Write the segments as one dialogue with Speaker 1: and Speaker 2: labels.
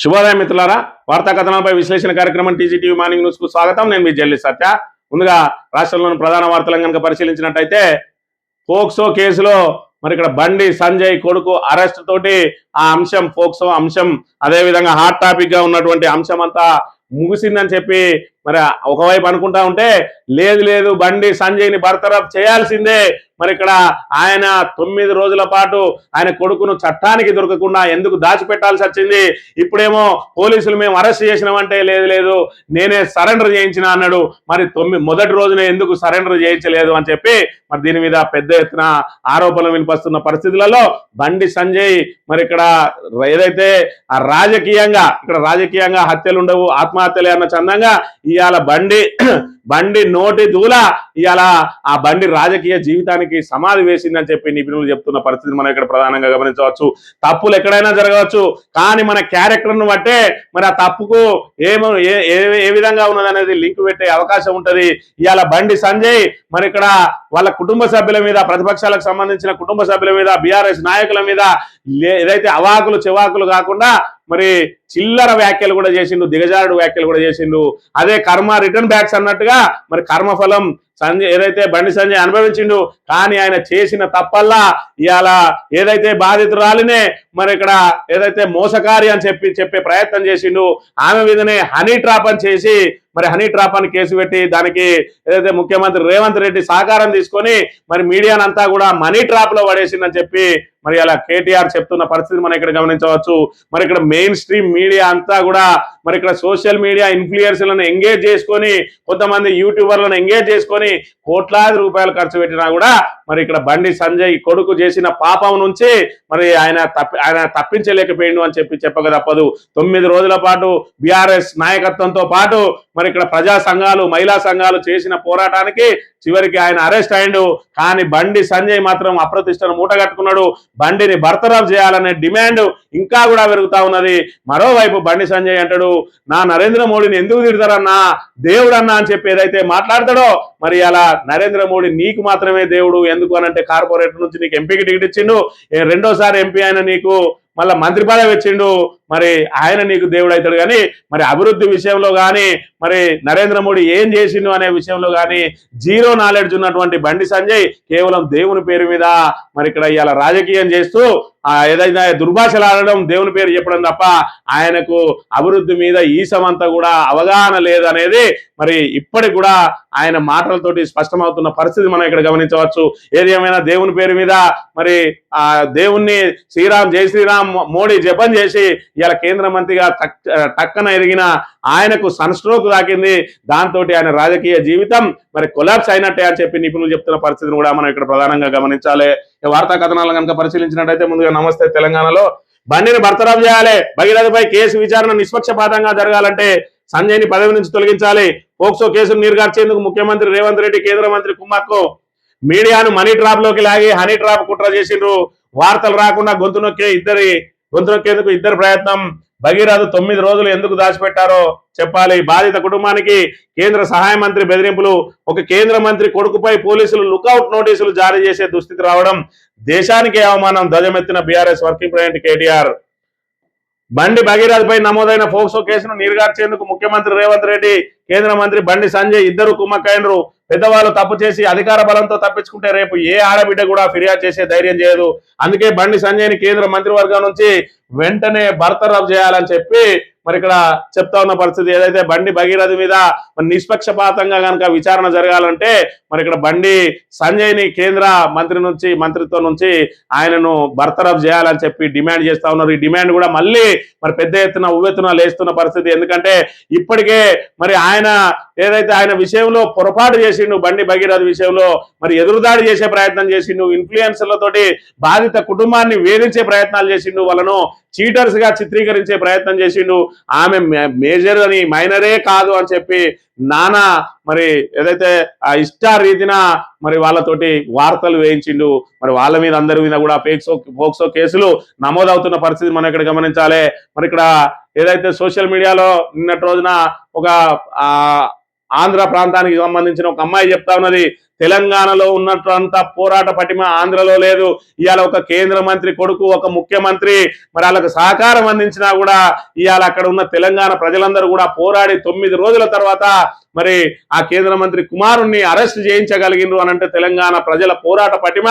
Speaker 1: శుభోదయం మిత్రులారా, వార్తా కథనాలపై విశ్లేషణ కార్యక్రమం టీజీటీవీ మార్నింగ్ న్యూస్ కు స్వాగతం. నేను మీ జల్లి సత్య. ముందుగా రాష్ట్రంలోని ప్రధాన వార్తలను కనుక పరిశీలించినట్టయితే, పోక్సో కేసులో మరి ఇక్కడ బండి సంజయ్ కొడుకు అరెస్ట్ తోటి ఆ అంశం, పోక్సో అంశం, అదేవిధంగా హాట్ టాపిక్ గా ఉన్నటువంటి అంశం అంతా ముగిసిందని చెప్పి మరి ఒకవైపు అనుకుంటా ఉంటే, లేదు బండి సంజయ్ని బర్తరఫ్ చేయాల్సిందే. మరి ఇక్కడ ఆయన 9 రోజుల పాటు ఆయన కొడుకును చట్టానికి దొరకకుండా ఎందుకు దాచిపెట్టాల్సి వచ్చింది? ఇప్పుడేమో పోలీసులు మేము అరెస్ట్ చేసినామంటే లేదు నేనే సరెండర్ చేయించిన అన్నాడు. మరి మొదటి రోజునే ఎందుకు సరెండర్ చేయించలేదు అని చెప్పి మరి దీని మీద పెద్ద ఎత్తున ఆరోపణలు వినిపిస్తున్న పరిస్థితులలో బండి సంజయ్ మరి ఇక్కడ ఏదైతే రాజకీయంగా హత్యలు ఉండవు, ఆత్మహత్యలే అన్న చందంగా ఇవాళ బండి నోటి దూల ఇవాళ ఆ బండి రాజకీయ జీవితానికి సమాధి వేసిందని చెప్పి నిపుణులు చెప్తున్న పరిస్థితి మనం ఇక్కడ ప్రధానంగా గమనించవచ్చు. తప్పులు ఎక్కడైనా జరగవచ్చు, కానీ మన క్యారెక్టర్ను బట్టే మరి ఆ తప్పుకు ఏ విధంగా ఉన్నదనేది లింక్ పెట్టే అవకాశం ఉంటది. ఇవాళ బండి సంజయ్ మరి ఇక్కడ వాళ్ళ కుటుంబ సభ్యుల మీద, ప్రతిపక్షాలకు సంబంధించిన కుటుంబ సభ్యుల మీద, బీఆర్ఎస్ నాయకుల మీద ఏదైతే అవాకులు చెవాకులు కాకుండా మరి చిల్లర వ్యాఖ్యలు కూడా చేసిండు, దిగజారుడు వ్యాఖ్యలు కూడా చేసిండు. అదే కర్మ రిటర్న్ బ్యాక్స్ అన్నట్టుగా మరి కర్మఫలం ఏదైతే బండి సంజయ్ అనుభవించిండు. కానీ ఆయన చేసిన తప్పల్లా ఇవాళ ఏదైతే బాధితురాలినే మరి ఇక్కడ ఏదైతే మోసకారి అని చెప్పే ప్రయత్నం చేసిండు. ఆమె మీదనే హనీ ట్రాప్ అని చేసి మరి హనీ ట్రాప్ అని కేసు పెట్టి దానికి ఏదైతే ముఖ్యమంత్రి రేవంత్ రెడ్డి సహకారం తీసుకొని మరి మీడియానంతా కూడా మనీ ట్రాప్ లో పడేసిందని చెప్పి మరి అలా కేటీఆర్ చెప్తున్న పరిస్థితి మనం ఇక్కడ గమనించవచ్చు. మరి ఇక్కడ మెయిన్ స్ట్రీమ్ మీడియా అంతా కూడా మరి ఇక్కడ సోషల్ మీడియా ఇన్ఫ్లుయెన్సర్లను ఎంగేజ్ చేసుకొని, కొంతమంది యూట్యూబర్లను ఎంగేజ్ చేసుకొని కోట్లాది రూపాయలు ఖర్చు పెట్టినా కూడా మరి ఇక్కడ బండి సంజయ్ కొడుకు చేసిన పాపం నుంచి మరి ఆయన తప్పించలేకపోయిండు అని చెప్పక తప్పదు. 9 రోజుల పాటు బీఆర్ఎస్ నాయకత్వంతో పాటు మరి ఇక్కడ ప్రజా సంఘాలు, మహిళా సంఘాలు చేసిన పోరాటానికి చివరికి ఆయన అరెస్ట్ అయిండు. కానీ బండి సంజయ్ మాత్రం అప్రతిష్టను మూటగట్టుకున్నాడు. బండిని బర్తరఫ్ చేయాలనే డిమాండ్ ఇంకా కూడా పెరుగుతా ఉన్నది. మరోవైపు బండి సంజయ్ అంటాడు, నా నరేంద్ర మోడీని ఎందుకు తిడతారన్నా, దేవుడన్నా అని చెప్పి ఏదైతే మాట్లాడతాడో మరి అలా నరేంద్ర మోడీ నీకు మాత్రమే దేవుడు. ఎందుకు అనంటే కార్పొరేటర్ నుంచి నీకు ఎంపీకి టికెట్ ఇచ్చిండు, రెండోసారి ఎంపీ ఆయన నీకు మళ్ళా మంత్రి పదవి వచ్చిండు, మరి ఆయన నీకు దేవుడు అవుతాడు. కానీ మరి అభివృద్ధి విషయంలో కానీ మరి నరేంద్ర మోడీ ఏం చేసిండు అనే విషయంలో కానీ జీరో నాలెడ్జ్ ఉన్నటువంటి బండి సంజయ్ కేవలం దేవుని పేరు మీద మరి ఇక్కడ ఇవాళ రాజకీయం చేస్తూ ఏదైనా దుర్భాషలు ఆడడం, దేవుని పేరు చెప్పడం తప్ప ఆయనకు అభివృద్ధి మీద ఈసమంతా కూడా అవగాహన లేదనేది మరి ఇప్పటికి కూడా ఆయన మాటలతోటి స్పష్టమవుతున్న పరిస్థితి మనం ఇక్కడ గమనించవచ్చు. ఏది ఏమైనా దేవుని పేరు మీద మరి ఆ దేవుణ్ణి జై శ్రీరామ్ మోడీ జపం చేసి ఇవాళ కేంద్ర మంత్రిగా టక్కన ఎదిగిన ఆయనకు సన్ స్ట్రోక్ తాకింది. దాంతో ఆయన రాజకీయ జీవితం మరి కొలాప్స్ అయినట్టే అని చెప్పి నిపుణులు చెప్తున్న పరిస్థితిని కూడా మనం ఇక్కడ ప్రధానంగా గమనించాలి. వార్తా కథనాలను కనుక పరిశీలించినట్టయితే, ముందుగా నమస్తే తెలంగాణలో బండిని బర్తరఫ్ చేయాలి, భగీరథపై కేసు విచారణ నిష్పక్షపాతంగా జరగాలంటే సంజయ్ని పదవి నుంచి తొలగించాలి, పోక్సో కేసును నీరుగార్చేందుకు ముఖ్యమంత్రి రేవంత్ రెడ్డి కేంద్ర మంత్రి కుమార్కు మీడియాను మనీ ట్రాప్ లోకి లాగి హనీ ట్రాప్ కుట్ర చేసిండ్రు, వార్తలు రాకుండా గొంతు నొక్కేందుకు ఇద్దరు ప్రయత్నం, భగీరథ 9 రోజులు ఎందుకు దాచిపెట్టారో చెప్పాలి, బాధిత కుటుంబానికి కేంద్ర సహాయ మంత్రి బెదిరింపులు, ఒక కేంద్ర మంత్రి కొడుకుపై పోలీసులు లుకౌట్ నోటీసులు జారీ చేసే దుస్థితి రావడం దేశానికి అవమానం, ధ్వజమెత్తిన బీఆర్ఎస్ వర్కింగ్ ప్రెసిడెంట్ కేటీఆర్. బండి భగీరథపై నమోదైన పోక్సో కేసును నీరుగార్చేందుకు ముఖ్యమంత్రి రేవంత్ రెడ్డి, కేంద్ర మంత్రి బండి సంజయ్ ఇద్దరు కుమ్మక్కైనరు. పెద్దవాళ్ళు తప్పు చేసి అధికార బలంతో తప్పించుకుంటే రేపు ఏ ఆడబిడ్డ కూడా ఫిర్యాదు చేసే ధైర్యం చేయదు. అందుకే బండి సంజయ్ని కేంద్ర మంత్రివర్గం నుంచి వెంటనే బర్తరఫ్ చేయాలని చెప్పి మరి ఇక్కడ చెప్తా ఉన్న పరిస్థితి. ఏదైతే బండి భగీరథ మీద నిష్పక్షపాతంగా కనుక విచారణ జరగాలంటే మరి ఇక్కడ బండి సంజయ్ని కేంద్ర మంత్రిత్వం నుంచి ఆయనను బర్తరఫ్ చేయాలని చెప్పి డిమాండ్ చేస్తా ఉన్నారు. ఈ డిమాండ్ కూడా మళ్ళీ మరి పెద్ద ఎత్తున ఉవ్వెత్తున లేస్తున్న పరిస్థితి. ఎందుకంటే ఇప్పటికే మరి ఆయన విషయంలో పొరపాటు చేసిండు, బండి భగీరథ విషయంలో మరి ఎదురుదాడి చేసే ప్రయత్నం చేసిండు, ఇన్ఫ్లుయెన్సర్లతోటి బాధిత కుటుంబాన్ని వేధించే ప్రయత్నాలు చేసిండు, వాళ్ళను చీటర్స్ గా చిత్రీకరించే ప్రయత్నం చేసిండు. ఆమె మేజర్ అని మైనరే కాదు అని చెప్పి నానా మరి ఏదైతే ఆ ఇష్టారీతిన మరి వాళ్ళతోటి వార్తలు వేయించిండు. మరి వాళ్ళ మీద అందరి మీద కూడా పోక్సో కేసులు నమోదవుతున్న పరిస్థితి మనం ఇక్కడ గమనించాలి. మరి ఇక్కడ ఏదైతే సోషల్ మీడియాలో నిన్నటి రోజున ఒక ఆంధ్ర ప్రాంతానికి సంబంధించిన ఒక అమ్మాయి చెప్తా ఉన్నది, తెలంగాణలో ఉన్నంత పోరాట పటిమ ఆంధ్రలో లేదు. ఇవాళ ఒక కేంద్ర మంత్రి కొడుకు, ఒక ముఖ్యమంత్రి మరి వాళ్ళకు సహకారం అందించినా కూడా ఇవాళ అక్కడ ఉన్న తెలంగాణ ప్రజలందరూ కూడా పోరాడి 9 రోజుల తర్వాత మరి ఆ కేంద్ర మంత్రి కుమారుణ్ణి అరెస్ట్ చేయించగలిగినరు అనంటే తెలంగాణ ప్రజల పోరాట పటిమ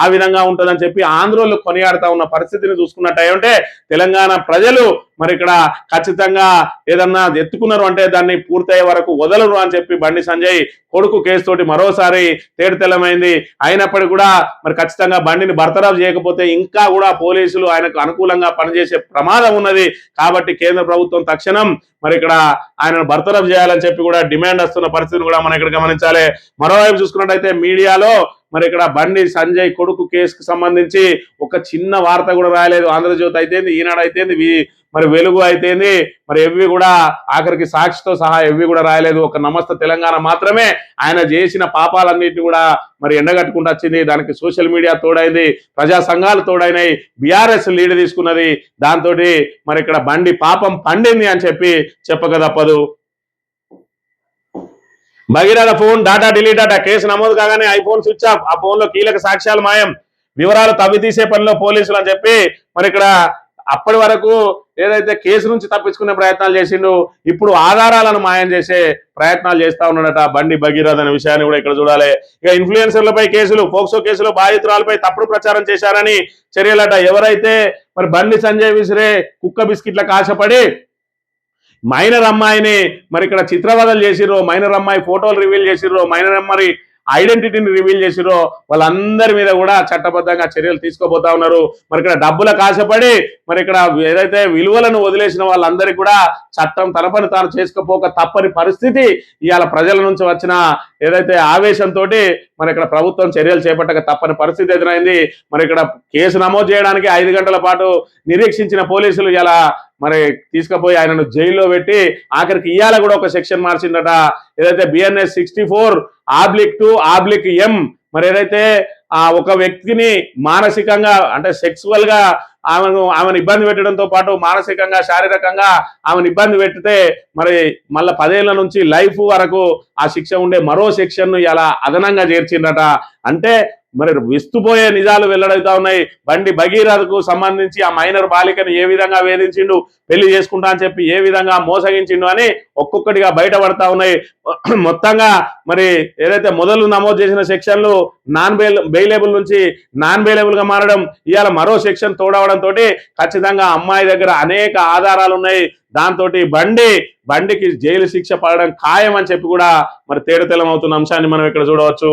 Speaker 1: ఆ విధంగా ఉంటుందని చెప్పి ఆంధ్రోళ్ళు కొనియాడుతా ఉన్న పరిస్థితిని చూసుకున్నట్టయితే తెలంగాణ ప్రజలు మరి ఇక్కడ ఖచ్చితంగా ఏదన్నా ఎత్తుకున్నారు అంటే దాన్ని పూర్తయ్యే వరకు వదలరు అని చెప్పి బండి సంజయ్ కొడుకు కేసు తోటి మరోసారి తేటతెల్లమైంది. అయినప్పటికీ కూడా మరి ఖచ్చితంగా బండిని బర్తరఫ్ చేయకపోతే ఇంకా కూడా పోలీసులు ఆయనకు అనుకూలంగా పనిచేసే ప్రమాదం ఉన్నది. కాబట్టి కేంద్ర ప్రభుత్వం తక్షణం మరి ఇక్కడ ఆయనను బర్తరఫ్ చేయాలని చెప్పి కూడా డిమాండ్ వస్తున్న పరిస్థితిని కూడా మనం ఇక్కడ గమనించాలి. మరోవైపు చూసుకున్నట్టయితే మీడియాలో మరి ఇక్కడ బండి సంజయ్ కొడుకు కేసుకు సంబంధించి ఒక చిన్న వార్త కూడా రాయలేదు. ఆంధ్రజ్యోతి అయితేంది, ఈనాడు అయితేంది, మరి వెలుగు అయితేంది, మరి ఎవ్వి కూడా ఆఖరికి సాక్షితో సహా ఎవ్వి కూడా రాయలేదు. ఒక నమస్తే తెలంగాణ మాత్రమే ఆయన చేసిన పాపాలన్నింటినీ కూడా మరి ఎండగట్టుకుంటూ వచ్చింది. దానికి సోషల్ మీడియా తోడైంది, ప్రజా సంఘాలు తోడైనాయి, బీఆర్ఎస్ లీడ్ తీసుకున్నది. దాంతో మరి ఇక్కడ బండి పాపం పండింది అని చెప్పి చెప్పక తప్పదు. భగీరథ ఫోన్ డాటా డిలీట్ అట. కేసు నమోదు కాగానే ఐఫోన్ స్విచ్ ఆఫ్, ఆ ఫోన్ లో కీలక సాక్ష్యాలు మాయం, వివరాలు తవ్వి తీసే పనిలో పోలీసులు అని చెప్పి మరి ఇక్కడ అప్పటి వరకు ఏదైతే కేసు నుంచి తప్పించుకునే ప్రయత్నాలు చేసిండు, ఇప్పుడు ఆధారాలను మాయం చేసే ప్రయత్నాలు చేస్తా ఉన్నాడట బండి భగీరథ అనే విషయాన్ని కూడా ఇక్కడ చూడాలి. ఇక ఇన్ఫ్లుయెన్సర్లపై కేసులు, పోక్సో కేసులో బాధితురాలపై తప్పుడు ప్రచారం చేశారని చర్యలట. ఎవరైతే మరి బండి సంజయ్ విసిరే కుక్క బిస్కెట్లకు ఆశపడి మైనర్ అమ్మాయిని మరి ఇక్కడ చిత్రవదలు చేసిరో, మైనర్ అమ్మాయి ఫోటోలు రివీల్ చేసిరో, మైనర్ అమ్మాయి ఐడెంటిటీని రివీల్ చేసిరో వాళ్ళందరి మీద కూడా చట్టబద్ధంగా చర్యలు తీసుకోబోతా ఉన్నారు. మరి ఇక్కడ డబ్బులకు ఆశపడి మరి ఇక్కడ ఏదైతే విలువలను వదిలేసిన వాళ్ళందరికీ కూడా చట్టం తన పని తాను చేసుకోపోక తప్పని పరిస్థితి ఇవాళ ప్రజల నుంచి వచ్చిన ఏదైతే ఆవేశంతో మరి ఇక్కడ ప్రభుత్వం చర్యలు చేపట్టక తప్పని పరిస్థితి ఎదురైంది. మరి ఇక్కడ కేసు నమోదు చేయడానికి 5 గంటల పాటు నిరీక్షించిన పోలీసులు ఇలా మరి తీసుకుపోయి ఆయనను జైల్లో పెట్టి ఆఖరికి ఇవాళ కూడా ఒక సెక్షన్ మార్చిందట. ఏదైతే BNS 64/2/M మరి ఏదైతే ఒక వ్యక్తిని మానసికంగా అంటే సెక్సువల్ గా ఆమెను ఇబ్బంది పెట్టడంతో పాటు మానసికంగా శారీరకంగా ఆమెను ఇబ్బంది పెట్టితే మరి మళ్ళీ 10 ఏళ్ల నుంచి లైఫ్ వరకు ఆ శిక్ష ఉండే మరో సెక్షన్ ను ఇలా అదనంగా చేర్చిందట. అంటే మరి విస్తుపోయే నిజాలు వెల్లడవుతా ఉన్నాయి. బండి భగీరథకు సంబంధించి ఆ మైనర్ బాలికను ఏ విధంగా వేధించిండు, పెళ్లి చేసుకుంటా అని చెప్పి ఏ విధంగా మోసగించిండు అని ఒక్కొక్కటిగా బయటపడతా ఉన్నాయి. మొత్తంగా మరి ఏదైతే మొదలు నమోదు చేసిన సెక్షన్లు బెయిలబుల్ నుంచి నాన్ బెయిలబుల్ గా మారడం, ఇవాళ మరో సెక్షన్ తోడవడంతో ఖచ్చితంగా అమ్మాయి దగ్గర అనేక ఆధారాలు ఉన్నాయి. దాంతో బండికి జైలు శిక్ష పడడం ఖాయం అని చెప్పి కూడా మరి తేటతెల్లం అవుతున్న అంశాన్ని మనం ఇక్కడ చూడవచ్చు.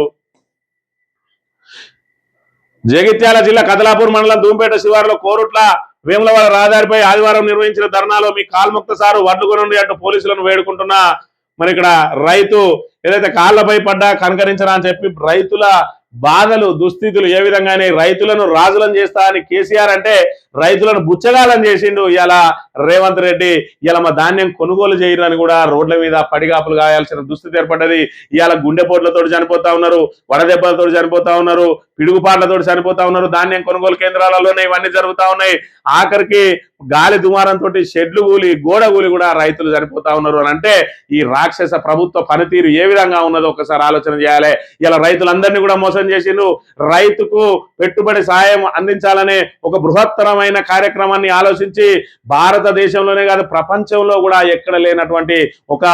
Speaker 1: జగిత్యాల జిల్లా కదలాపూర్ మండలం ధూంపేట శివారులో కోరుట్ల వేములవాడ రహదారిపై ఆదివారం నిర్వహించిన ధర్నాలో మీ కాల్ముక్త సారు వడ్లు కొనండి అంటూ పోలీసులను వేడుకుంటున్నా మరి ఇక్కడ రైతు ఏదైతే కాళ్లపై పడ్డా కనకరించరా అని చెప్పి రైతుల బాధలు దుస్థితులు ఏ విధంగానే రైతులను రాజులను చేస్తా అని కేసీఆర్ అంటే రైతులను బుచ్చగాలని చేసిండు ఇలా రేవంత్ రెడ్డి. ఇలా మా ధాన్యం కొనుగోలు చేయరని కూడా రోడ్ల మీద పడిగాపులు కాయాల్సిన దుస్థితి ఏర్పడ్డది. ఇవాళ గుండెపోట్లతో చనిపోతా ఉన్నారు, వడదెబ్బలతో చనిపోతా ఉన్నారు, పిడుగుపాట్లతో చనిపోతా ఉన్నారు. ధాన్యం కొనుగోలు కేంద్రాలలోనే ఇవన్నీ జరుగుతా ఉన్నాయి. ఆఖరికి గాలి దుమారంతో షెడ్లు కూలి గోడ కూలి కూడా రైతులు చనిపోతా ఉన్నారు అని అంటే ఈ రాక్షస ప్రభుత్వ పనితీరు ఏ విధంగా ఉన్నదో ఒకసారి ఆలోచన చేయాలి. ఇలా రైతులందరినీ కూడా మోసం చేసిండు. రైతుకు పెట్టుబడి సాయం అందించాలనే ఒక బృహత్తరమైన కార్యక్రమాన్ని ఆలోచించి భారతదేశంలోనే కాదు ప్రపంచంలో కూడా ఎక్కడ లేనటువంటి ఒక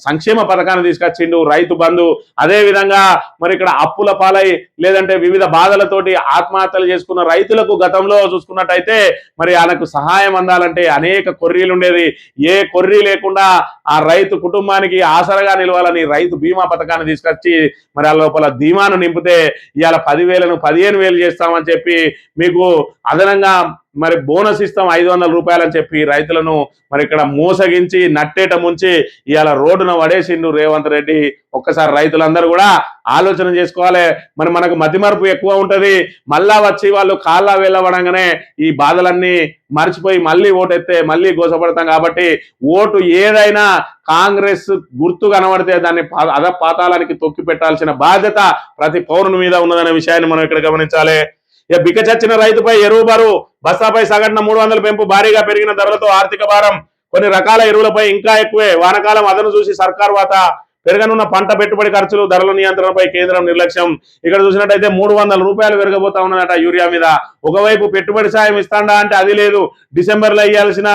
Speaker 1: సంక్షేమ పథకాన్ని తీసుకొచ్చిండు రైతు బంధు. అదే విధంగా మరి ఇక్కడ అప్పుల పాలై లేదంటే వివిధ బాధలతోటి ఆత్మహత్యలు చేసుకున్న రైతులకు గతంలో చూసుకున్నట్టయితే మరి ఆయనకు సహాయం అందాలంటే అనేక కొర్రీలు ఉండేది. ఏ కొర్రీ లేకుండా ఆ రైతు కుటుంబానికి ఆసరగా నిలవాలని రైతు బీమా పథకాన్ని తీసుకొచ్చి మరి ఆ లోపల ధీమాను నింపితే ఇవాళ 10,000ను 15,000 చేస్తామని చెప్పి మీకు అదనంగా మరి బోనస్ ఇస్తాం 500 రూపాయలు అని చెప్పి రైతులను మరి ఇక్కడ మోసగించి నట్టేట ముంచి ఇవాళ రోడ్డున పడేసిండు రేవంత్ రెడ్డి. ఒక్కసారి రైతులందరూ కూడా ఆలోచన చేసుకోవాలి. మరి మనకు మతిమరుపు ఎక్కువ ఉంటది. మళ్ళా వచ్చి వాళ్ళు కాళ్ళ వెళ్ళవడంగానే ఈ బాధలన్నీ మర్చిపోయి మళ్ళీ ఓటెత్తే మళ్ళీ గోసపడతాం. కాబట్టి ఓటు ఏదైనా కాంగ్రెస్ గుర్తు కనబడితే దాన్ని అధపాతాళానికి తొక్కి పెట్టాల్సిన బాధ్యత ప్రతి పౌరుని మీద ఉన్నదనే విషయాన్ని మనం ఇక్కడ గమనించాలి. ఇక బిక్కచచ్చిన రైతుపై ఎరువు బరువు, బస్తాపై సగటున 300 పెంపు, భారీగా పెరిగిన ధరలతో ఆర్థిక భారం, కొన్ని రకాల ఎరువులపై ఇంకా ఎక్కువే. వానకాలం అదను చూసి సర్కార్ వాత పెరగనున్న పంట పెట్టుబడి ఖర్చులు, ధరల నియంత్రణపై కేంద్రం నిర్లక్ష్యం. ఇక్కడ చూసినట్టయితే 300 రూపాయలు పెరగబోతా ఉన్నదట యూరియా మీద. ఒకవైపు పెట్టుబడి సాయం ఇస్తాడా అంటే అది లేదు. డిసెంబర్లో ఇవ్వాల్సిన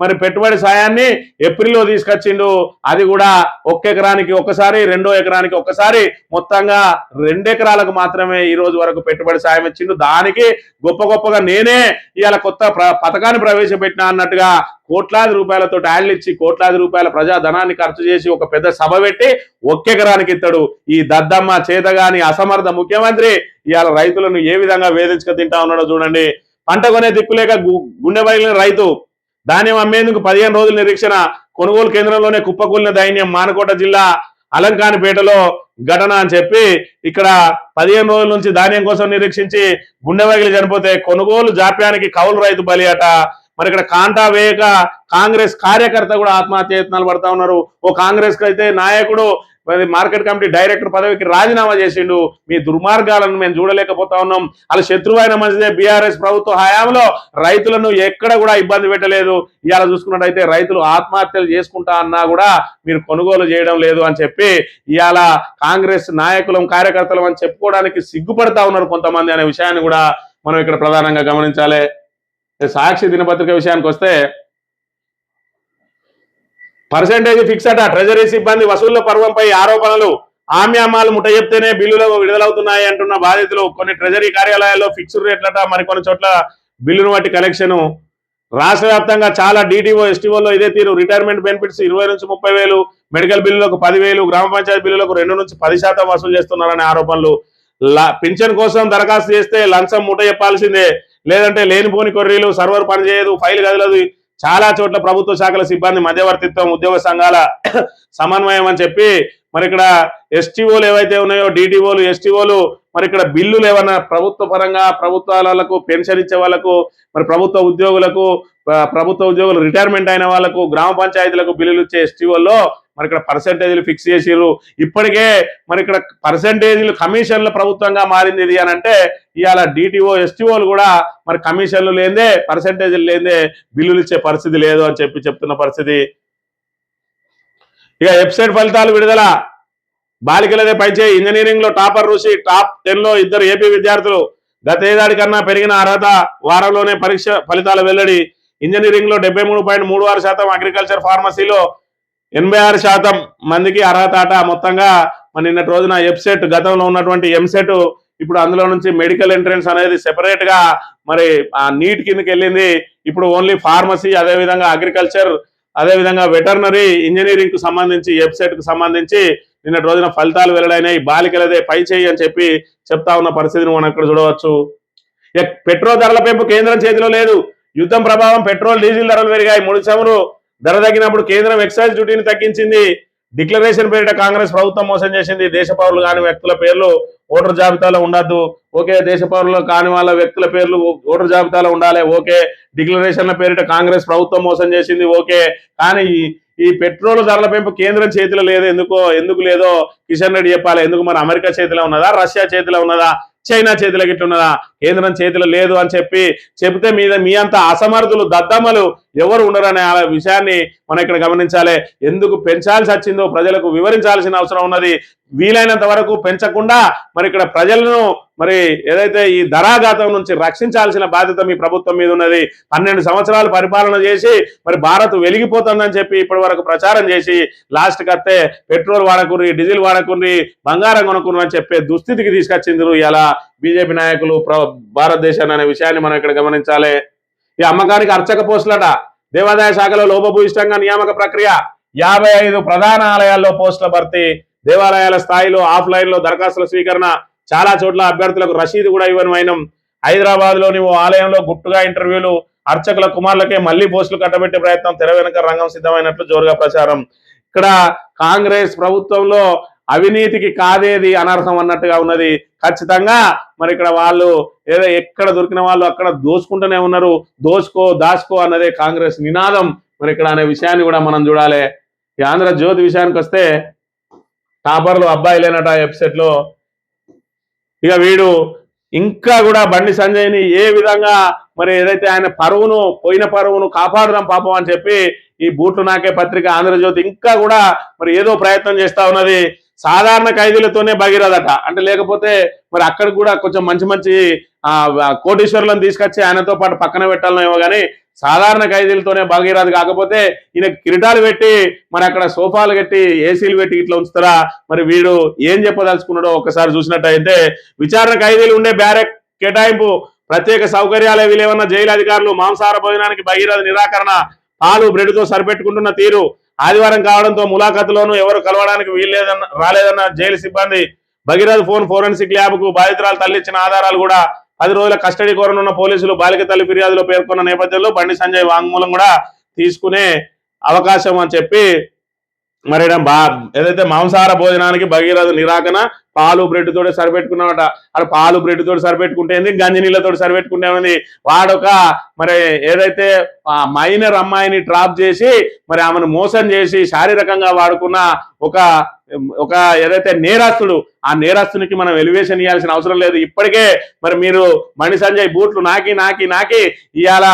Speaker 1: మరి పెట్టుబడి సాయాన్ని ఏప్రిల్లో తీసుకొచ్చిండు. అది కూడా 1 ఎకరానికి ఒకసారి, 2వ ఎకరానికి ఒకసారి, మొత్తంగా 2 ఎకరాలకు మాత్రమే ఈ రోజు వరకు పెట్టుబడి సాయం ఇచ్చిండు. దానికి గొప్పగా నేనే ఇవాళ కొత్త పథకాన్ని ప్రవేశపెట్టినా అన్నట్టుగా కోట్లాది రూపాయలతో యాడ్లు ఇచ్చి కోట్లాది రూపాయల ప్రజాధనాన్ని ఖర్చు చేసి ఒక పెద్ద సభ పెట్టి 1 ఎకరానికి ఇస్తాడు. ఈ దద్దమ్మ చేతగాని అసమర్థ ముఖ్యమంత్రి ఇవాళ రైతులను ఏ విధంగా వేధించుకు తింటా ఉన్నాడో చూడండి. పంట కొనే దిక్కులేక గుండె బయలిన రైతు, ధాన్యం అమ్మేందుకు 15 రోజుల నిరీక్షణ, కొనుగోలు కేంద్రంలోనే కుప్పకూలిన ధైన్యం. మానకోట జిల్లా అలంకానిపేటలో ఘటన అని చెప్పి ఇక్కడ 15 రోజుల నుంచి ధాన్యం కోసం నిరీక్షించి గుండె బయలు చనిపోతే కొనుగోలు జాప్యానికి కౌలు రైతు బలి అట. మరి ఇక్కడ కాంటా వేయక కాంగ్రెస్ కార్యకర్త కూడా ఆత్మహత్య యత్నాలు పడతా ఉన్నారు. ఓ కాంగ్రెస్ అయితే నాయకుడు మార్కెట్ కమిటీ డైరెక్టర్ పదవికి రాజీనామా చేసిండు. మీ దుర్మార్గాలను మేము చూడలేకపోతా ఉన్నాం. అలా శత్రువైన మంచిదే. బీఆర్ఎస్ ప్రభుత్వ హయాంలో రైతులను ఎక్కడ కూడా ఇబ్బంది పెట్టలేదు. ఇవాళ చూసుకున్నట్టయితే రైతులు ఆత్మహత్యలు చేసుకుంటా అన్నా కూడా మీరు కొనుగోలు చేయడం లేదు అని చెప్పి ఇవాళ కాంగ్రెస్ నాయకులం కార్యకర్తలం అని చెప్పుకోవడానికి సిగ్గుపడతా ఉన్నారు కొంతమంది అనే విషయాన్ని కూడా మనం ఇక్కడ ప్రధానంగా గమనించాలి. సాక్షి దినపత్రిక విషయానికి వస్తే పర్సెంటేజ్ ఫిక్స్ అట. ట్రెజరీ సిబ్బంది వసూళ్ల పర్వంపై ఆరోపణలు. ఆమ్యామాలు ముట్ట చెప్తేనే బిల్లులు విడుదలవుతున్నాయి అంటున్న బాధితులు. కొన్ని ట్రెజరీ కార్యాలయాల్లో ఫిక్స్డ్ రేట్లట, మరికొన్ని చోట్ల బిల్లును బట్టి కలెక్షన్. రాష్ట్ర వ్యాప్తంగా చాలా డిటిఓ ఎస్టీఓలో ఇదే తీరు. రిటైర్మెంట్ బెనిఫిట్స్ 20 నుంచి 30,000, మెడికల్ బిల్లులకు 10,000, గ్రామ పంచాయతీ బిల్లులకు 2 నుంచి 10% వసూలు చేస్తున్నారనే ఆరోపణలు. పింఛన్ కోసం దరఖాస్తు చేస్తే లంచం ముట్ట చెప్పాల్సిందే, లేదంటే లేనిపోని కొర్రీలు, సర్వర్ పనిచేయదు, ఫైల్ కదలదు. చాలా చోట్ల ప్రభుత్వ శాఖల సిబ్బంది మధ్యవర్తిత్వం, ఉద్యోగ సంఘాల సమన్వయం అని చెప్పి మరి ఇక్కడ ఎస్టీఓలు ఏవైతే ఉన్నాయో, డిటిఓలు, ఎస్టీఓలు మరి ఇక్కడ బిల్లులు ఏమన్నా ప్రభుత్వ పరంగా ప్రభుత్వాలకు పెన్షన్ ఇచ్చే వాళ్ళకు, మరి ప్రభుత్వ ఉద్యోగులు రిటైర్మెంట్ అయిన వాళ్ళకు, గ్రామ పంచాయతీలకు బిల్లులు ఇచ్చే ఎస్టీఓల్లో మరి ఇక్కడ పర్సెంటేజీలు ఫిక్స్ చేసిర్రు. ఇప్పటికే మరి ఇక్కడ పర్సెంటేజీలు కమిషన్ల ప్రభుత్వంగా మారింది ఇది అని అంటే ఇవాళ డిటిఓ ఎస్టీఓలు కూడా మరి కమిషన్లు లేదే, పర్సెంటేజీలు లేదే బిల్లులు ఇచ్చే పరిస్థితి లేదు అని చెప్పి చెప్తున్న పరిస్థితి. ఇక వెబ్సైట్ ఫలితాలు విడుదల. బాలికలదే పైచే. ఇంజనీరింగ్ లో టాపర్ ఋషి, టాప్ 10లో 2 ఏపీ విద్యార్థులు. గత ఏడాది కన్నా పెరిగిన అర్హత, వారంలోనే పరీక్ష ఫలితాల వెల్లడి. ఇంజనీరింగ్ లో 73.36%, అగ్రికల్చర్ ఫార్మసీలో 86% మందికి అర్హత అట. మొత్తంగా మరి నిన్నటి రోజున వెబ్సైట్, గతంలో ఉన్నటువంటి ఎంసెట్ ఇప్పుడు అందులో నుంచి మెడికల్ ఎంట్రన్స్ అనేది సెపరేట్ గా మరి ఆ నీట్ కిందకి వెళ్ళింది. ఇప్పుడు ఓన్లీ ఫార్మసీ, అదేవిధంగా అగ్రికల్చర్, అదేవిధంగా వెటర్నరీ ఇంజనీరింగ్ కు సంబంధించి వెబ్సైట్ కు సంబంధించి నిన్నటి రోజున ఫలితాలు వెల్లడైనాయి. బాలికలదే పై చేయి అని చెప్పి చెప్తా ఉన్న పరిస్థితిని మనం ఇక్కడ చూడవచ్చు. పెట్రోల్ ధరల పెంపు కేంద్రం చేతిలో లేదు. యుద్ధం ప్రభావం. పెట్రోల్, డీజిల్ ధరలు పెరిగాయి. ముడి చమురు ధర తగ్గినప్పుడు కేంద్రం ఎక్సైజ్ డ్యూటీని తగ్గించింది. డిక్లరేషన్ పేరిట కాంగ్రెస్ ప్రభుత్వం మోసం చేసింది. దేశ పౌరులు కాని వ్యక్తుల పేర్లు ఓటర్ జాబితాలో ఉండద్దు. ఓకే. దేశ పౌరులు కాని వాళ్ళ వ్యక్తుల పేర్లు ఓటర్ జాబితాలో ఉండాలి. ఓకే. డిక్లరేషన్ల పేరిట కాంగ్రెస్ ప్రభుత్వం మోసం చేసింది. ఓకే. కానీ ఈ పెట్రోల్ ధరల పెంపు కేంద్రం చేతిలో లేదు. ఎందుకు లేదో కిషన్ రెడ్డి చెప్పాలి. ఎందుకు మరి అమెరికా చేతిలో ఉన్నదా, రష్యా చేతిలో ఉన్నదా, చైనా చేతిలో గిట్టున్నదా? కేంద్రం చేతిలో లేదు అని చెప్తే మీ అంత అసమర్థులు, దద్దమ్మలు ఎవరు ఉండరనే విషయాన్ని మనం ఇక్కడ గమనించాలి. ఎందుకు పెంచాల్సి వచ్చిందో ప్రజలకు వివరించాల్సిన అవసరం ఉన్నది. వీలైనంత వరకు పెంచకుండా మరి ఇక్కడ ప్రజలను మరి ఏదైతే ఈ ధరాఘాతం నుంచి రక్షించాల్సిన బాధ్యత మీ ప్రభుత్వం మీద ఉన్నది. 12 సంవత్సరాలు పరిపాలన చేసి మరి భారత్ వెలిగిపోతుందని చెప్పి ఇప్పటి వరకు ప్రచారం చేసి లాస్ట్కి వస్తే పెట్రోల్ వాడకుర్రి, డీజిల్ వాడకుర్రి, బంగారం కొనుక్కుర్రి అని చెప్పే దుస్థితికి తీసుకొచ్చింది ఇలా బీజేపీ నాయకులు భారతదేశాన్ని అనే విషయాన్ని మనం ఇక్కడ గమనించాలి. ఈ అమ్మకానికి అర్చక పోస్టులట. దేవాదాయ శాఖలో లోపభూయిష్టంగా నియామక ప్రక్రియ. 55 ప్రధాన ఆలయాల్లో పోస్టుల భర్తీ. దేవాలయాల స్థాయిలో ఆఫ్లైన్ లో దరఖాస్తుల స్వీకరణ. చాలా చోట్ల అభ్యర్థులకు రసీదు కూడా ఇవ్వడం. హైదరాబాద్ లోని ఓ ఆలయంలో గుట్టుగా ఇంటర్వ్యూలు. అర్చకుల కుమారులకే మళ్లీ పోస్టులు కట్టబెట్టే ప్రయత్నం. తెర వెనుక రంగం సిద్ధమైనట్లు జోరుగా ప్రచారం. ఇక్కడ కాంగ్రెస్ ప్రభుత్వంలో అవినీతికి కాదేది అనర్హం అన్నట్టుగా ఉన్నది. ఖచ్చితంగా మరి ఇక్కడ వాళ్ళు ఏదో ఎక్కడ దొరికిన వాళ్ళు అక్కడ దోచుకుంటూనే ఉన్నారు. దాచుకో అన్నదే కాంగ్రెస్ నినాదం మరి ఇక్కడ అనే విషయాన్ని కూడా మనం చూడాలి. ఈ ఆంధ్రజ్యోతి విషయానికి వస్తే టాపర్లు అబ్బాయిలేనట వెబ్సైట్ లో. ఇక వీడు ఇంకా కూడా బండి సంజయ్ని ఏ విధంగా మరి ఏదైతే ఆయన పోయిన పరువును కాపాడదాం పాపం అని చెప్పి ఈ బూట్లు నాకే పత్రిక ఆంధ్రజ్యోతి ఇంకా కూడా మరి ఏదో ప్రయత్నం చేస్తా ఉన్నది. సాధారణ ఖైదీలతోనే భగీరథట అంటే, లేకపోతే మరి అక్కడ కూడా కొంచెం మంచి మంచి కోటీశ్వరులను తీసుకొచ్చి ఆయనతో పాటు పక్కన పెట్టాలనేమో కానీ సాధారణ ఖైదీలతోనే భగీరథ కాకపోతే ఈయన కిరీటాలు పెట్టి మరి అక్కడ సోఫాలు పెట్టి ఏసీలు పెట్టి ఇట్లా ఉంచుతారా? మరి వీడు ఏం చెప్పదలుచుకున్నాడో ఒకసారి చూసినట్టయితే, విచారణ ఖైదీలు ఉండే బ్యారెక్ కేటాయింపు, ప్రత్యేక సౌకర్యాలే వీలేమన్న జైలు అధికారులు, మాంసాహార భోజనానికి భగీరథ నిరాకరణ, పాలు బ్రెడ్తో సరిపెట్టుకుంటున్న తీరు, ఆదివారం కావడంతో ములాఖతులోనూ ఎవరు కలవడానికి రాలేదన్న జైలు సిబ్బంది, భగీరథ ఫోరెన్సిక్ ల్యాబ్ కు బాధితురాలు తల్లి ఇచ్చిన ఆధారాలు కూడా, 10 రోజుల కస్టడీ కోరనున్న పోలీసులు బాలిక తల్లి ఫిర్యాదులో పేర్కొన్న నేపథ్యంలో బండి సంజయ్ వాంగ్మూలం కూడా తీసుకునే అవకాశం అని చెప్పి మరి ఏదైతే మాంసాహార భోజనానికి భగీరథ నిరాకరణ, పాలు బ్రెడ్ తోటి సరిపెట్టుకున్నామట. అక్కడ పాలు బ్రెడ్ తోటి సరిపెట్టుకుంటే ఏంది, గంజి నీళ్ళతో సరిపెట్టుకుంటే ఉంది. వాడొక మరి ఏదైతే మైనర్ అమ్మాయిని ట్రాప్ చేసి మరి ఆమెను మోసం చేసి శారీరకంగా వాడుకున్న ఒక ఏదైతే నేరస్తుడు, ఆ నేరస్తునికి మనం ఎలివేషన్ ఇవ్వాల్సిన అవసరం లేదు. ఇప్పటికే మరి మీరు బండి సంజయ్ బూట్లు నాకి ఇవాళ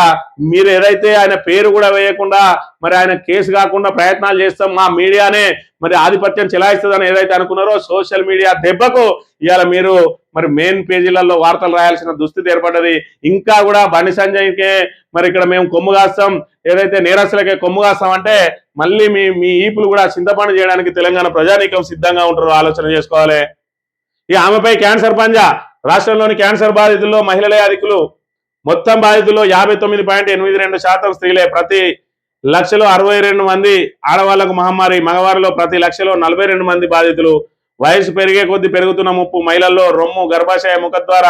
Speaker 1: మీరు ఏదైతే ఆయన పేరు కూడా వేయకుండా మరి ఆయన కేసు కాకుండా ప్రయత్నాలు చేస్తాం, మా మీడియానే మరి ఆధిపత్యం చెలాయిస్తుందని ఏదైతే అనుకున్నారో, సోషల్ మీడియా దెబ్బకు ఇవాళ మీరు మరి మెయిన్ పేజీలలో వార్తలు రాయాల్సిన దుస్థితి ఏర్పడ్డది. ఇంకా కూడా బండి సంజయ్కే మరి ఇక్కడ మేము కొమ్ము కాస్తాం, ఏదైతే నేరస్తులకే కొమ్ము కాస్తాం అంటే మళ్ళీ మీ ఈపులు కూడా చింతపండు చేయడానికి తెలంగాణ ప్రజానీకం సిద్ధంగా ఉంటారో ఆలోచన చేసుకోవాలి. ఈ ఆమెపై క్యాన్సర్ పంజా, రాష్ట్రంలోని క్యాన్సర్ బాధితుల్లో మహిళలే అధికులు, మొత్తం బాధితుల్లో 59.82% స్త్రీలే, ప్రతి 1,62 మంది ఆడవాళ్లకు మహమ్మారి, మగవారిలో ప్రతి 1,42 మంది బాధితులు. వయసు పెరిగే కొద్ది పెరుగుతున్న ముప్పు, మహిళల్లో రొమ్ము, గర్భాశయ, ముఖద్వార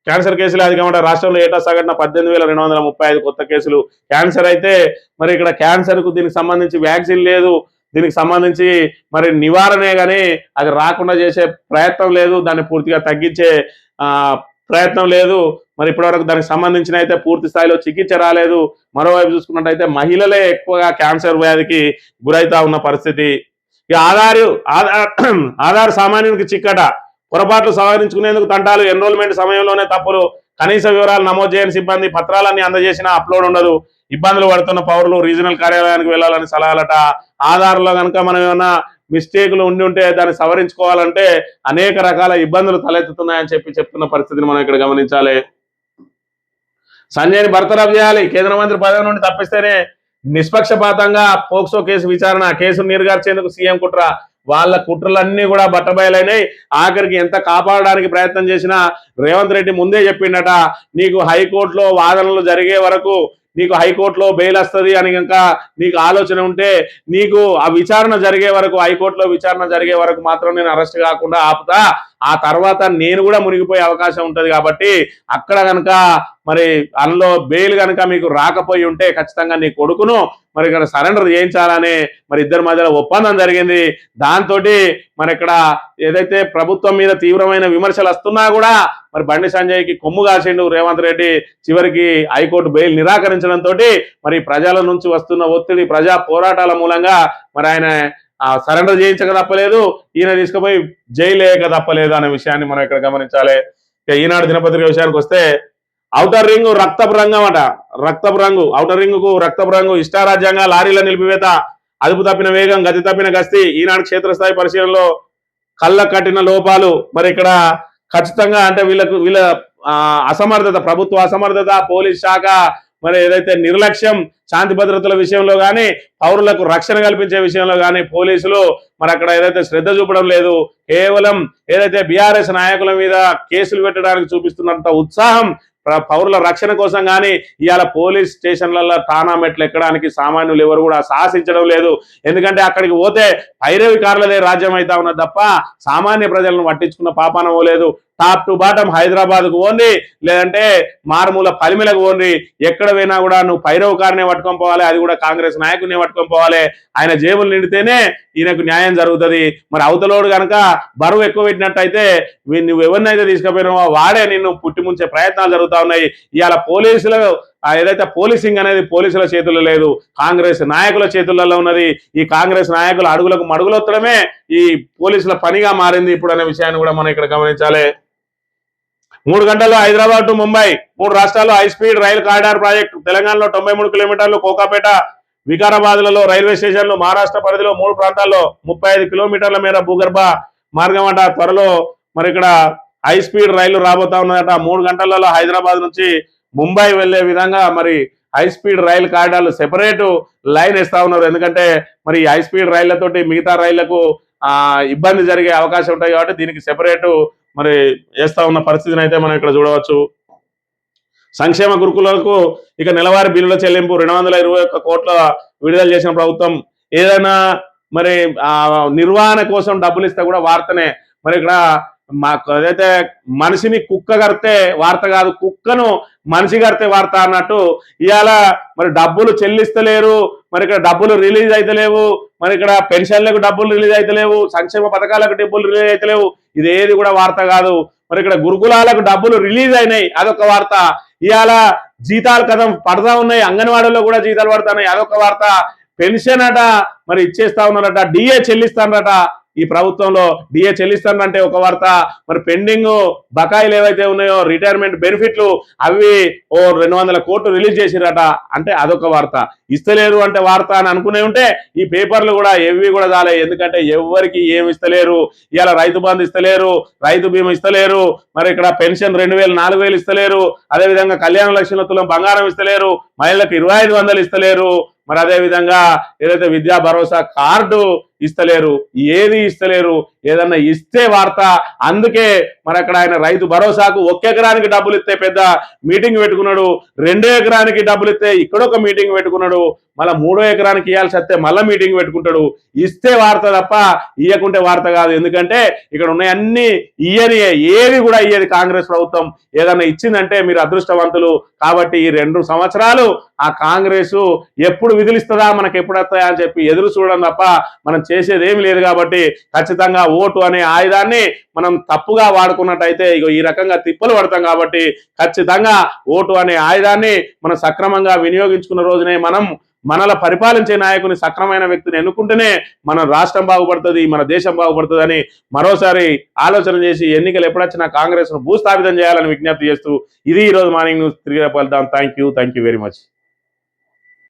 Speaker 1: క్యాన్సర్ కేసులు అధికమట. రాష్ట్రంలో ఏటా సగటున 18,235 కొత్త కేసులు. క్యాన్సర్ అయితే మరి ఇక్కడ క్యాన్సర్ కు దీనికి సంబంధించి వ్యాక్సిన్ లేదు, దీనికి సంబంధించి మరి నివారణే కానీ అది రాకుండా చేసే ప్రయత్నం లేదు, దాన్ని పూర్తిగా తగ్గించే ప్రయత్నం లేదు. మరి ఇప్పటివరకు దానికి సంబంధించిన అయితే పూర్తి స్థాయిలో చికిత్స రాలేదు. మరోవైపు చూసుకున్నట్టయితే మహిళలే ఎక్కువగా క్యాన్సర్ వ్యాధికి గురైతా ఉన్న పరిస్థితి. ఈ ఆధార్ సామాన్యునికి చిక్కట, పొరపాట్లు సవరించుకునేందుకు తంటాలు, ఎన్రోల్మెంట్ సమయంలోనే తప్పులు, కనీస వివరాలు నమోదు చేయని సిబ్బంది, పత్రాలన్నీ అందజేసినా అప్లోడ్ ఉండదు, ఇబ్బందులు పడుతున్న పౌరులు రీజనల్ కార్యాలయానికి వెళ్లాలని సలహాలట. ఆధార్లో కనుక మనం ఏమన్నా మిస్టేకులు ఉంటే దాన్ని సవరించుకోవాలంటే అనేక రకాల ఇబ్బందులు తలెత్తుతున్నాయని చెప్తున్న పరిస్థితిని మనం ఇక్కడ గమనించాలి. సంజయ్ని బర్తరఫ్ చేయాలి, కేంద్ర మంత్రి పదవి నుండి తప్పిస్తేనే నిష్పక్షపాతంగా పోక్సో కేసు విచారణ, కేసును నీరుగార్చేందుకు సీఎం కుట్ర, వాళ్ళ కుట్రలన్నీ కూడా బట్టబయలైనాయి. ఆఖరికి ఎంత కాపాడడానికి ప్రయత్నం చేసినా రేవంత్ రెడ్డి ముందే చెప్పిండట, నీకు హైకోర్టులో వాదనలు జరిగే వరకు, నీకు హైకోర్టులో బెయిల్ వస్తుంది అని కనుక నీకు ఆలోచన ఉంటే నీకు ఆ విచారణ జరిగే వరకు, హైకోర్టులో విచారణ జరిగే వరకు మాత్రం నేను అరెస్ట్ కాకుండా ఆపుతా, ఆ తర్వాత నేను కూడా మునిగిపోయే అవకాశం ఉంటుంది. కాబట్టి అక్కడ కనుక మరి అందులో బెయిల్ కనుక మీకు రాకపోయి ఉంటే ఖచ్చితంగా నీ కొడుకును మరి ఇక్కడ సరెండర్ చేయించాలని మరి ఇద్దరి మధ్యలో ఒప్పందం జరిగింది. దాంతో మరి ఇక్కడ ఏదైతే ప్రభుత్వం మీద తీవ్రమైన విమర్శలు వస్తున్నా కూడా మరి బండి సంజయ్కి కొమ్ము కాసిండు రేవంత్ రెడ్డి. చివరికి హైకోర్టు బెయిల్ నిరాకరించడంతో మరి ప్రజల నుంచి వస్తున్న ఒత్తిడి, ప్రజా పోరాటాల మూలంగా మరి ఆయన సరెండర్ చేయించక తప్పలేదు, ఈయన తీసుకుపోయి జైలు వేయక తప్పలేదు అనే విషయాన్ని మనం ఇక్కడ గమనించాలి. ఈనాడు దినపత్రిక విషయానికి వస్తే, ఔటర్ రింగ్ రక్తపు రంగం అట, రక్తపు రంగు, ఔటర్ రింగ్ కు రక్తపు రంగు, ఇష్టారాజ్యంగా లారీల నిలిపివేత, అదుపు తప్పిన వేగం, గతి తప్పిన గస్తీ, ఈనాడు క్షేత్రస్థాయి పరిశీలనలో కళ్ళ కట్టిన లోపాలు. మరి ఇక్కడ ఖచ్చితంగా అంటే వీళ్ళ అసమర్థత, ప్రభుత్వ అసమర్థత, పోలీస్ శాఖ మరి ఏదైతే నిర్లక్ష్యం, శాంతి భద్రతల విషయంలో కానీ పౌరులకు రక్షణ కల్పించే విషయంలో కానీ పోలీసులు మరి అక్కడ ఏదైతే శ్రద్ధ చూపడం లేదు. కేవలం ఏదైతే బీఆర్ఎస్ నాయకుల మీద కేసులు పెట్టడానికి చూపిస్తున్నంత ఉత్సాహం పౌరుల రక్షణ కోసం కానీ ఇవాళ పోలీస్ స్టేషన్లలో ఠాణా మెట్లు ఎక్కడానికి సామాన్యులు ఎవరు కూడా సాహసించడం లేదు. ఎందుకంటే అక్కడికి పోతే పైరవికారులదే రాజ్యం అవుతా ఉన్నది తప్ప సామాన్య ప్రజలను పట్టించుకున్న పాపాన పోలేదు. టాప్ టు బాటం హైదరాబాద్కు పోండి, లేదంటే మారుమూల పలిమిలకు పోండి, ఎక్కడ పోయినా కూడా నువ్వు పైరవకారినే పట్టుకొని పోవాలి, అది కూడా కాంగ్రెస్ నాయకుడిని పట్టుకొని పోవాలి. ఆయన జేబులు నిండితేనే ఈయనకు న్యాయం జరుగుతుంది. మరి అవతలోడు కనుక బరువు ఎక్కువ పెట్టినట్టయితే నువ్వు ఎవరినైతే తీసుకుపోయినావో వాడే నిన్ను పుట్టిముంచే ప్రయత్నాలు జరుగుతూ ఉన్నాయి. ఇవాళ పోలీసులు ఏదైతే పోలీసింగ్ అనేది పోలీసుల చేతుల్లో లేదు, కాంగ్రెస్ నాయకుల చేతులలో ఉన్నది. ఈ కాంగ్రెస్ నాయకుల అడుగులకు మడుగులొత్తడమే ఈ పోలీసుల పనిగా మారింది ఇప్పుడు అనే విషయాన్ని కూడా మనం ఇక్కడ గమనించాలి. 3 గంటల్లో హైదరాబాద్ టు ముంబై 3 రాష్ట్రాల్లో హై స్పీడ్ రైలు కారిడార్ ప్రాజెక్టు. తెలంగాణలో 93 కిలోమీటర్లు, కోకాపేట వికారాబాద్లలో రైల్వే స్టేషన్లు. మహారాష్ట్ర పరిధిలో 3 ప్రాంతాల్లో 35 కిలోమీటర్ల మేర భూగర్భ మార్గం అట. త్వరలో మరి ఇక్కడ హై స్పీడ్ రైలు రాబోతా ఉన్నదట. 3 గంటలలో హైదరాబాద్ నుంచి ముంబై వెళ్లే విధంగా మరి హై స్పీడ్ రైలు కారిడార్లు సెపరేట్ లైన్ ఇస్తా ఉన్నారు. ఎందుకంటే మరి హై స్పీడ్ రైళ్లతోటి మిగతా రైళ్లకు ఇబ్బంది జరిగే అవకాశం ఉంటాయి కాబట్టి దీనికి సెపరేట్ మరి వేస్తా ఉన్న పరిస్థితిని అయితే మనం ఇక్కడ చూడవచ్చు. సంక్షేమ గురుకులకు ఇక నెలవారీ బిల్లుల చెల్లింపు 221 కోట్ల విడుదల చేసిన ప్రభుత్వం. ఏదైనా మరి నిర్వహణ కోసం డబ్బులు ఇస్తే కూడా వార్తనే. మరి ఇక్కడ ఏదైతే మనిషిని కుక్క కడితే వార్త కాదు, కుక్కను మనిషి కడితే వార్త అన్నట్టు ఇవాళ మరి డబ్బులు చెల్లిస్తలేరు, మరి ఇక్కడ డబ్బులు రిలీజ్ అయితలేవు, మరి ఇక్కడ పెన్షన్లకు డబ్బులు రిలీజ్ అయితలేవు, సంక్షేమ పథకాలకు డబ్బులు రిలీజ్ అయితలేవు, ఇదేది కూడా వార్త కాదు. మరి ఇక్కడ గురుకులాలకు డబ్బులు రిలీజ్ అయినాయి, అదొక వార్త. ఇవాళ జీతాలు కథం పడతా ఉన్నాయి, అంగన్వాడీలో కూడా జీతాలు పడుతున్నాయి, అదొక వార్త. పెన్షన్ అట మరి ఇచ్చేస్తా ఉన్నారట, డిఏ చెల్లిస్తానట. ఈ ప్రభుత్వంలో డిఏ చెల్లిస్తానంటే ఒక వార్త. మరి పెండింగ్ బకాయిలు ఏవైతే ఉన్నాయో రిటైర్మెంట్ బెనిఫిట్లు అవి 200 కోట్లు రిలీజ్ చేసిరట, అంటే అదొక వార్త. ఇస్తలేరు అంటే వార్త అని అనుకునే ఉంటే ఈ పేపర్లు కూడా ఎవి కూడా చాలే. ఎందుకంటే ఎవరికి ఏమి ఇస్తలేరు. ఇవాళ రైతు బంధు ఇస్తలేరు, రైతు బీమా ఇస్తలేరు, మరి ఇక్కడ పెన్షన్ 2000 4000 ఇస్తలేరు, అదేవిధంగా కళ్యాణ లక్ష్మి తులం బంగారం ఇస్తలేరు, మహిళలకు 2500 ఇస్తలేరు, మరి అదే విధంగా ఏదైతే విద్యా భరోసా కార్డు ఇస్తలేరు, ఏది ఇస్తలేరు. ఏదన్నా ఇస్తే వార్త. అందుకే మరి అక్కడ ఆయన రైతు భరోసాకు 1 ఎకరానికి డబ్బులు ఇస్తే పెద్ద మీటింగ్ పెట్టుకున్నాడు, 2 ఎకరానికి డబ్బులు ఇస్తే ఇక్కడొక మీటింగ్ పెట్టుకున్నాడు, మళ్ళీ 3వ ఎకరానికి ఇవ్వాల్సి వస్తే మళ్ళీ మీటింగ్ పెట్టుకుంటాడు. ఇస్తే వార్త తప్ప ఇయ్యకుంటే వార్త కాదు. ఎందుకంటే ఇక్కడ ఉన్నాయన్నీ ఇయ్యని, ఏది కూడా ఇయ్యది కాంగ్రెస్ ప్రభుత్వం. ఏదన్నా ఇచ్చిందంటే మీరు అదృష్టవంతులు. కాబట్టి ఈ 2 సంవత్సరాలు ఆ కాంగ్రెస్ ఎప్పుడు విధులిస్తుందా, మనకు ఎప్పుడు వస్తాయా అని చెప్పి ఎదురు చూడడం తప్ప మనం చేసేది ఏమి లేదు. కాబట్టి ఖచ్చితంగా ఓటు అనే ఆయుధాన్ని మనం తప్పుగా వాడుకున్నట్టయితే ఇగో ఈ రకంగా తిప్పలు పడతాం. కాబట్టి ఖచ్చితంగా ఓటు అనే ఆయుధాన్ని మనం సక్రమంగా వినియోగించుకున్న రోజునే మనం మనలో పరిపాలించే నాయకుని సక్రమైన వ్యక్తిని ఎన్నుకుంటేనే మన రాష్ట్రం బాగుపడుతుంది, మన దేశం బాగుపడుతుంది అని మరోసారి ఆలోచన చేసి ఎన్నికలు ఎప్పుడొచ్చినా కాంగ్రెస్ ను భూస్థాపితం చేయాలని విజ్ఞప్తి చేస్తూ ఇది ఈ రోజు మార్నింగ్ న్యూస్. తిరిగి వెళ్దాం. Thank you very much.